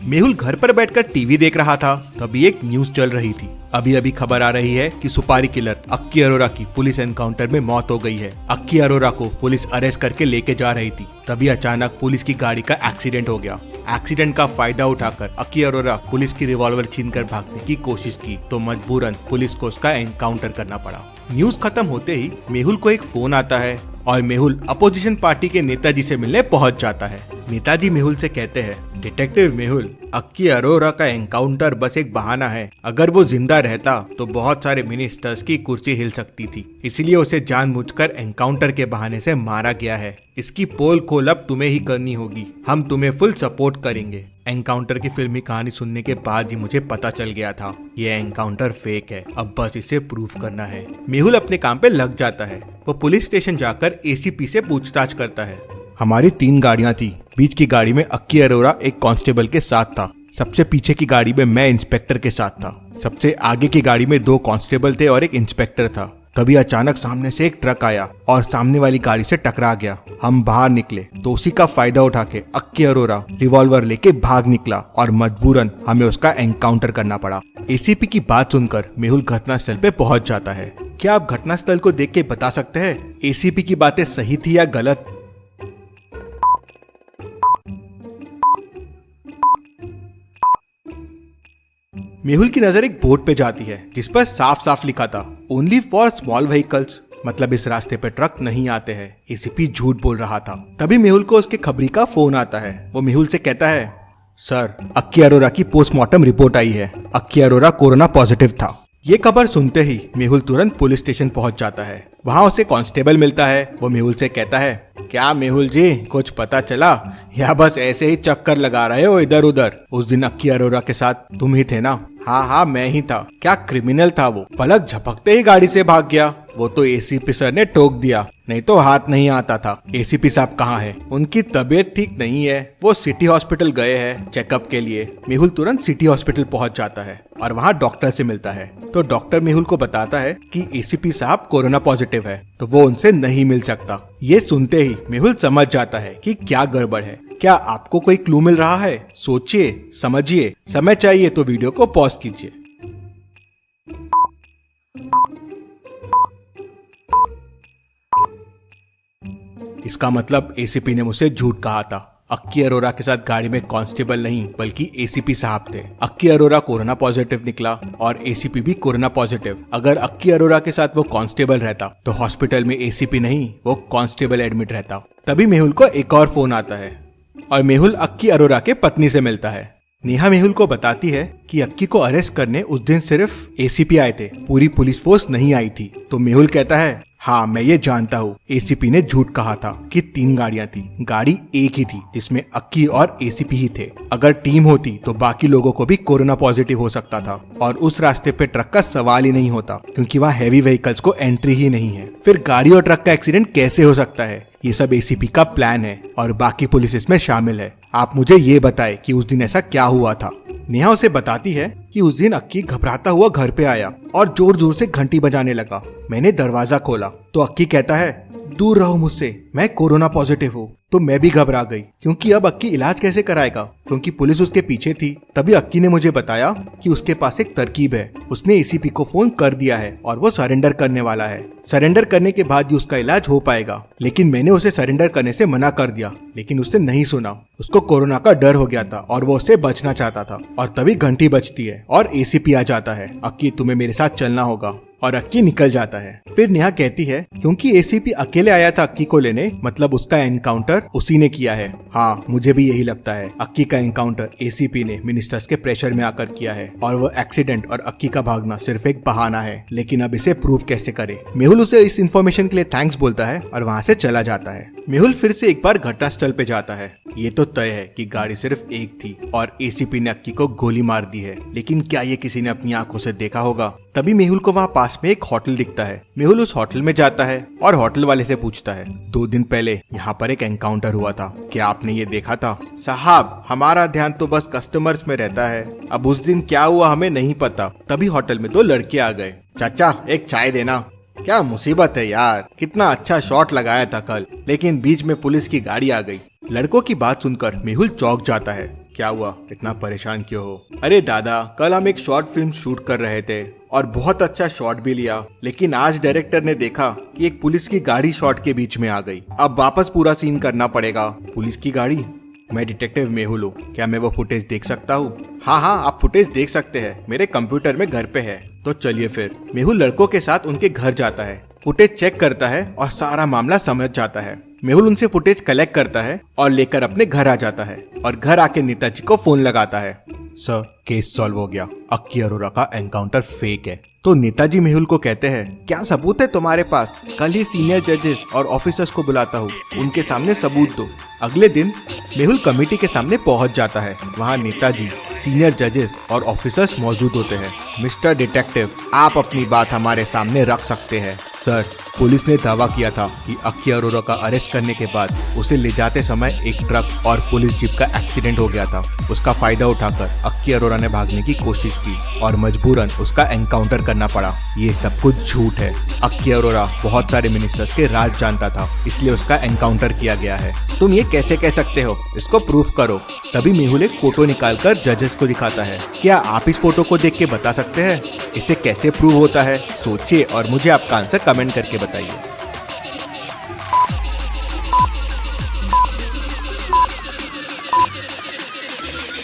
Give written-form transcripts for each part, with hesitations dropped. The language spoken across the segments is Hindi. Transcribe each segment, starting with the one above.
मेहुल घर पर बैठकर टीवी देख रहा था, तभी एक न्यूज चल रही थी। अभी अभी खबर आ रही है कि सुपारी किलर अक्की अरोरा की पुलिस एनकाउंटर में मौत हो गई है। अक्की अरोरा को पुलिस अरेस्ट करके लेके जा रही थी, तभी अचानक पुलिस की गाड़ी का एक्सीडेंट हो गया। एक्सीडेंट का फायदा उठाकर अक्की अरोरा पुलिस की रिवॉल्वर छीनकर भागने की कोशिश की, तो मजबूरन पुलिस को उसका एनकाउंटर करना पड़ा। न्यूज खत्म होते ही मेहुल को एक फोन आता है और मेहुल अपोजिशन पार्टी के नेताजी से मिलने पहुंच जाता है। नेताजी मेहुल से कहते हैं, डिटेक्टिव मेहुल, अक्की अरोरा का एनकाउंटर बस एक बहाना है। अगर वो जिंदा रहता तो बहुत सारे मिनिस्टर्स की कुर्सी हिल सकती थी, इसलिए उसे जानबूझकर एनकाउंटर के बहाने से मारा गया है। इसकी पोल खोल अब तुम्हें ही करनी होगी, हम तुम्हें फुल सपोर्ट करेंगे। एनकाउंटर की फिल्मी कहानी सुनने के बाद ही मुझे पता चल गया था ये एनकाउंटर फेक है, अब बस इसे प्रूफ करना है। मेहुल अपने काम पे लग जाता है। वो पुलिस स्टेशन जाकर एसीपी से पूछताछ करता है। हमारी 3 गाड़ियां थी, बीच की गाड़ी में अक्की अरोरा एक कांस्टेबल के साथ था, सबसे पीछे की गाड़ी में मैं इंस्पेक्टर के साथ था, सबसे आगे की गाड़ी में 2 कांस्टेबल थे और एक इंस्पेक्टर था। तभी अचानक सामने से एक ट्रक आया और सामने वाली गाड़ी से टकरा गया। हम बाहर निकले तो उसी का फायदा उठा के अक्की अरोरा रिवॉल्वर लेके भाग निकला और मजबूरन हमें उसका एनकाउंटर करना पड़ा। एसीपी की बात सुनकर मेहुल घटनास्थल पे पहुंच जाता है। क्या आप घटनास्थल को देख के बता सकते हैं एसीपी की बातें सही थी या गलत? मेहुल की नजर एक बोर्ड पे जाती है जिस पर साफ साफ लिखा था, ओनली फॉर स्मॉल व्हीकल्स, मतलब इस रास्ते पे ट्रक नहीं आते हैं। एसीपी झूठ बोल रहा था। तभी मेहुल को उसके खबरी का फोन आता है। वो मेहुल से कहता है, सर, अक्की अरोरा की पोस्टमार्टम रिपोर्ट आई है, अक्की अरोरा कोरोना पॉजिटिव था। ये खबर सुनते ही मेहुल तुरंत पुलिस स्टेशन पहुंच जाता है। वहाँ उसे कांस्टेबल मिलता है। वो मेहुल से कहता है, क्या मेहुल जी, कुछ पता चला या बस ऐसे ही चक्कर लगा रहे हो इधर उधर? उस दिन अक्की अरोरा के साथ तुम ही थे ना? हाँ, मैं ही था। क्या क्रिमिनल था वो? पलक झपकते ही गाड़ी से भाग गया। वो तो एसीपी सर ने टोक दिया, नहीं तो हाथ नहीं आता था। एसीपी साहब कहाँ हैं? उनकी तबीयत ठीक नहीं है, वो सिटी हॉस्पिटल गए हैं चेकअप के लिए। मेहुल तुरंत सिटी हॉस्पिटल पहुंच जाता है और वहाँ डॉक्टर से मिलता है। तो डॉक्टर मेहुल को बताता है कि एसीपी साहब कोरोना पॉजिटिव है, तो वो उनसे नहीं मिल सकता। ये सुनते ही मेहुल समझ जाता है कि क्या गड़बड़ है। क्या आपको कोई क्लू मिल रहा है? सोचिए, समझिए, समय चाहिए तो वीडियो को पॉज कीजिए। इसका मतलब एसीपी ने मुझसे झूठ कहा था। अक्की अरोरा के साथ गाड़ी में कांस्टेबल नहीं बल्कि एसीपी साहब थे। अक्की अरोरा कोरोना पॉजिटिव निकला और एसीपी भी कोरोना पॉजिटिव। अगर अक्की अरोरा के साथ वो कांस्टेबल रहता तो हॉस्पिटल में एसीपी नहीं, वो कांस्टेबल एडमिट रहता। तभी मेहुल को एक और फोन आता है और मेहुल अक्की अरोरा के पत्नी से मिलता है। नेहा मेहुल को बताती है कि अक्की को अरेस्ट करने उस दिन सिर्फ एसीपी आए थे, पूरी पुलिस फोर्स नहीं आई थी। तो मेहुल कहता है, हाँ, मैं ये जानता हूँ, एसीपी ने झूठ कहा था कि 3 गाड़ियां थी, गाड़ी एक ही थी जिसमें अक्की और एसीपी ही थे। अगर टीम होती तो बाकी लोगों को भी कोरोना पॉजिटिव हो सकता था और उस रास्ते पे ट्रक का सवाल ही नहीं होता, क्योंकि वहाँ हैवी व्हीकल्स को एंट्री ही नहीं है। फिर गाड़ी और ट्रक का एक्सीडेंट कैसे हो सकता है? ये सब एसीपी का प्लान है और बाकी पुलिस इसमें शामिल है। आप मुझे ये बताएं कि उस दिन ऐसा क्या हुआ था। नेहा उसे बताती है कि उस दिन अक्की घबराता हुआ घर पे आया और जोर जोर से घंटी बजाने लगा। मैंने दरवाजा खोला तो अक्की कहता है, दूर रहो मुझसे, मैं कोरोना पॉजिटिव हूँ। तो मैं भी घबरा गई, क्योंकि अब अक्की इलाज कैसे कराएगा, क्योंकि पुलिस उसके पीछे थी। तभी अक्की ने मुझे बताया कि उसके पास एक तरकीब है। उसने एसीपी को फोन कर दिया है और वो सरेंडर करने वाला है। सरेंडर करने के बाद ही उसका इलाज हो पाएगा। लेकिन मैंने उसे सरेंडर करने से मना कर दिया, लेकिन उसने नहीं सुना। उसको कोरोना का डर हो गया था और वो उससे बचना चाहता था। और तभी घंटी बजती है और एसीपी आ जाता है। अक्की, तुम्हें मेरे साथ चलना होगा। और अक्की निकल जाता है। फिर नेहा कहती है, क्योंकि एसीपी अकेले आया था अक्की को लेने, मतलब उसका एनकाउंटर उसी ने किया है। हाँ, मुझे भी यही लगता है। अक्की का एनकाउंटर एसीपी ने मिनिस्टर्स के प्रेशर में आकर किया है और वो एक्सीडेंट और अक्की का भागना सिर्फ एक बहाना है। लेकिन अब इसे प्रूव कैसे करे? मेहुल उसे इस इन्फॉर्मेशन के लिए थैंक्स बोलता है और वहाँ से चला जाता है। मेहुल फिर से एक बार घटनास्थल पे जाता है। ये तो तय है कि गाड़ी सिर्फ एक थी और एसीपी ने अक्की को गोली मार दी है, लेकिन क्या ये किसी ने अपनी आंखों से देखा होगा? तभी मेहुल को वहाँ पास में एक होटल दिखता है। मेहुल उस होटल में जाता है और होटल वाले से पूछता है, 2 दिन पहले यहाँ पर एक एनकाउंटर हुआ था, क्या आपने ये देखा था? साहब, हमारा ध्यान तो बस कस्टमर्स में रहता है, अब उस दिन क्या हुआ हमें नहीं पता। तभी होटल में 2 लड़के आ गए। चाचा, एक चाय देना। क्या मुसीबत है यार, कितना अच्छा शॉट लगाया था कल, लेकिन बीच में पुलिस की गाड़ी आ गई। लड़कों की बात सुनकर मेहुल चौंक जाता है क्या हुआ, इतना परेशान क्यों हो? अरे दादा, कल हम एक शॉर्ट फिल्म शूट कर रहे थे और बहुत अच्छा शॉट भी लिया, लेकिन आज डायरेक्टर ने देखा कि एक पुलिस की गाड़ी शॉट के बीच में आ गई। अब वापस पूरा सीन करना पड़ेगा। पुलिस की गाड़ी? मैं डिटेक्टिव मेहुल हूँ, क्या मैं वो फुटेज देख सकता हूँ? हाँ हाँ, आप फुटेज देख सकते हैं, मेरे कंप्यूटर में घर पे है। तो चलिए फिर। मेहुल लड़कों के साथ उनके घर जाता है, फुटेज चेक करता है और सारा मामला समझ जाता है। मेहुल उनसे फुटेज कलेक्ट करता है और लेकर अपने घर आ जाता है और घर आके नेताजी को फोन लगाता है। सर, केस सॉल्व हो गया, अक्की अरोरा का एनकाउंटर फेक है। तो नेताजी मेहुल को कहते हैं, क्या सबूत है तुम्हारे पास? कल ही सीनियर जजेस और ऑफिसर्स को बुलाता हूँ, उनके सामने सबूत दो। अगले दिन मेहुल कमेटी के सामने पहुँच जाता है। वहाँ नेताजी, सीनियर जजेस और ऑफिसर्स मौजूद होते हैं। मिस्टर डिटेक्टिव, आप अपनी बात हमारे सामने रख सकते हैं। सर, पुलिस ने दावा किया था कि अक्की अरोरा का अरेस्ट करने के बाद उसे ले जाते समय एक ट्रक और पुलिस जीप का एक्सीडेंट हो गया था। उसका फायदा उठाकर अक्की अरोरा ने भागने की कोशिश की और मजबूरन उसका एनकाउंटर करना पड़ा। ये सब कुछ झूठ है। अक्की अरोरा बहुत सारे मिनिस्टर्स के राज जानता था, इसलिए उसका एनकाउंटर किया गया है। तुम ये कैसे कह सकते हो? इसको प्रूफ करो। तभी मेहुल एक फोटो निकालकर जजेस को दिखाता है। क्या आप इस फोटो को देख के बता सकते हैं इसे कैसे प्रूव होता है? सोचिए और मुझे आपका आंसर कमेंट करके बताइए।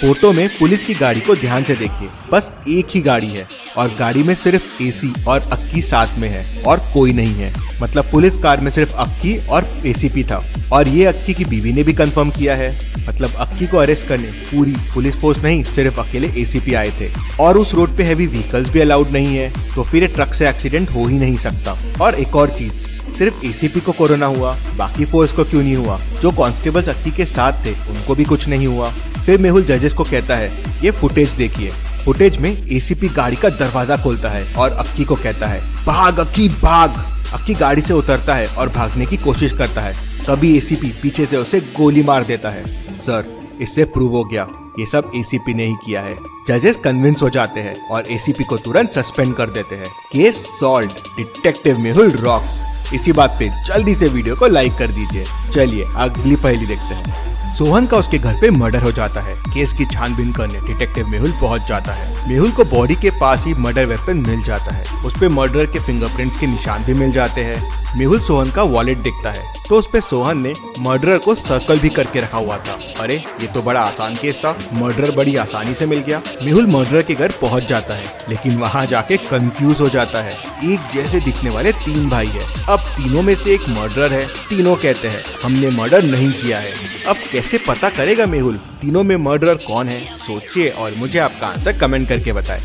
फोटो में पुलिस की गाड़ी को ध्यान से देखिए, बस एक ही गाड़ी है और गाड़ी में सिर्फ एसी और अक्की साथ में है और कोई नहीं है। मतलब पुलिस कार में सिर्फ अक्की और एसीपी था और ये अक्की की बीवी ने भी कंफर्म किया है। मतलब अक्की को अरेस्ट करने पूरी पुलिस फोर्स नहीं, सिर्फ अकेले एसीपी आए थे और उस रोड पे हैवी व्हीकल्स भी अलाउड नहीं है, तो फिर ये ट्रक से एक्सीडेंट हो ही नहीं सकता। और एक और चीज, सिर्फ एसीपी को कोरोना हुआ, बाकी फोर्स को क्यों नहीं हुआ? जो कांस्टेबल्स अक्की के साथ थे उनको भी कुछ नहीं हुआ। फिर मेहुल जजेस को कहता है, ये फुटेज देखिए। फुटेज में एसीपी गाड़ी का दरवाजा खोलता है और अक्की को कहता है, भाग अक्की भाग। अक्की गाड़ी से उतरता है और भागने की कोशिश करता है, तभी एसीपी पीछे से उसे गोली मार देता है। सर, इससे प्रूव हो गया ये सब एसीपी ने ही किया है। जजेस कन्विंस हो जाते हैं और एसीपी को तुरंत सस्पेंड कर देते हैं। Case solved, detective Mehul rocks. इसी बात पे जल्दी से वीडियो को लाइक कर दीजिए। चलिए अगली पहेली देखते हैं। सोहन का उसके घर पे मर्डर हो जाता है। केस की छानबीन करने डिटेक्टिव मेहुल पहुंच जाता है। मेहुल को बॉडी के पास ही मर्डर वेपन मिल जाता है। उस पे मर्डर के फिंगरप्रिंट्स के निशान भी मिल जाते हैं। मेहुल सोहन का वॉलेट देखता है तो उस पे सोहन ने मर्डरर को सर्कल भी करके रखा हुआ था। अरे, ये तो बड़ा आसान केस था, मर्डरर बड़ी आसानी से मिल गया। मेहुल मर्डरर के घर पहुंच जाता है, लेकिन वहां जाके कंफ्यूज हो जाता है। एक जैसे दिखने वाले 3 भाई है। अब तीनों में से एक मर्डरर है। तीनों कहते हैं हमने मर्डर नहीं किया है। अब कैसे पता करेगा मेहुल तीनों में मर्डरर कौन है? सोचिए और मुझे आपका आंसर कमेंट करके बताएं।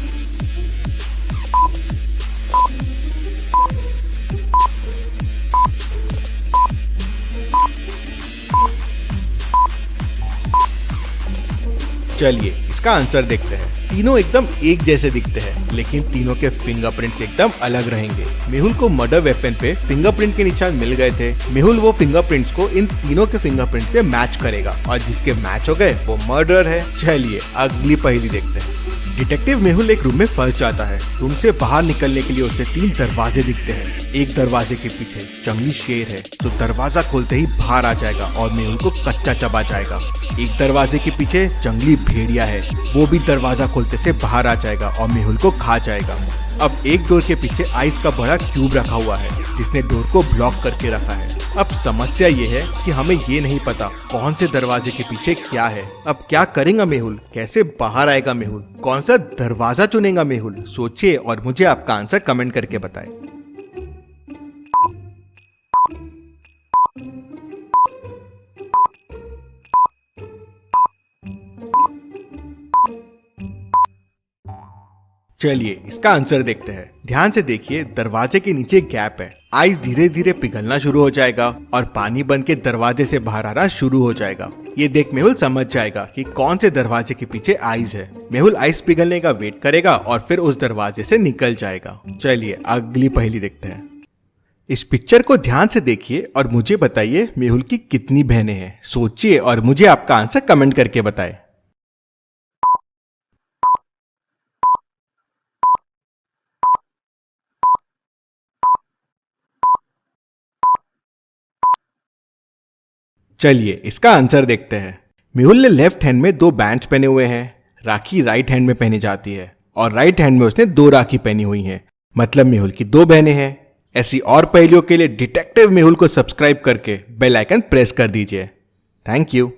चलिए इसका आंसर देखते हैं। तीनों एकदम एक जैसे दिखते हैं, लेकिन तीनों के फिंगरप्रिंट्स एकदम अलग रहेंगे। मेहुल को मर्डर वेपन पे फिंगरप्रिंट के निशान मिल गए थे। मेहुल वो फिंगरप्रिंट्स को इन तीनों के फिंगरप्रिंट से मैच करेगा और जिसके मैच हो गए वो मर्डर है। चलिए अगली पहेली देखते हैं। डिटेक्टिव मेहुल एक रूम में फंस जाता है। रूम से बाहर निकलने के लिए उसे 3 दरवाजे दिखते हैं। एक दरवाजे के पीछे जंगली शेर है जो दरवाजा खोलते ही बाहर आ जाएगा और मेहुल को कच्चा चबा जाएगा। एक दरवाजे के पीछे जंगली भेड़िया है, वो भी दरवाजा खोलते से बाहर आ जाएगा और मेहुल को खा जाएगा। अब एक डोर के पीछे आइस का बड़ा क्यूब रखा हुआ है जिसने डोर को ब्लॉक करके रखा है। अब समस्या ये है कि हमें ये नहीं पता कौन से दरवाजे के पीछे क्या है। अब क्या करेगा मेहुल? कैसे बाहर आएगा मेहुल? कौन सा दरवाजा चुनेगा मेहुल? सोचिए और मुझे आपका आंसर कमेंट करके बताएं। चलिए इसका आंसर देखते हैं। ध्यान से देखिए, दरवाजे के नीचे गैप है। आइस धीरे धीरे पिघलना शुरू हो जाएगा और पानी बन के दरवाजे से बाहर आना शुरू हो जाएगा। ये देख मेहुल समझ जाएगा कि कौन से दरवाजे के पीछे आइस है। मेहुल आइस पिघलने का वेट करेगा और फिर उस दरवाजे से निकल जाएगा। चलिए अगली पहेली देखते हैं। इस पिक्चर को ध्यान से देखिए और मुझे बताइए मेहुल की कितनी बहनें हैं। सोचिए और मुझे आपका आंसर कमेंट करके बताएं। चलिए इसका आंसर देखते हैं। मेहुल ने लेफ्ट हैंड में 2 बैंड्स पहने हुए हैं, राखी राइट हैंड में पहनी जाती है और राइट हैंड में उसने 2 राखी पहनी हुई हैं, मतलब मेहुल की 2 बहनें हैं। ऐसी और पहेलियों के लिए डिटेक्टिव मेहुल को सब्सक्राइब करके बेल आइकन प्रेस कर दीजिए। Thank you.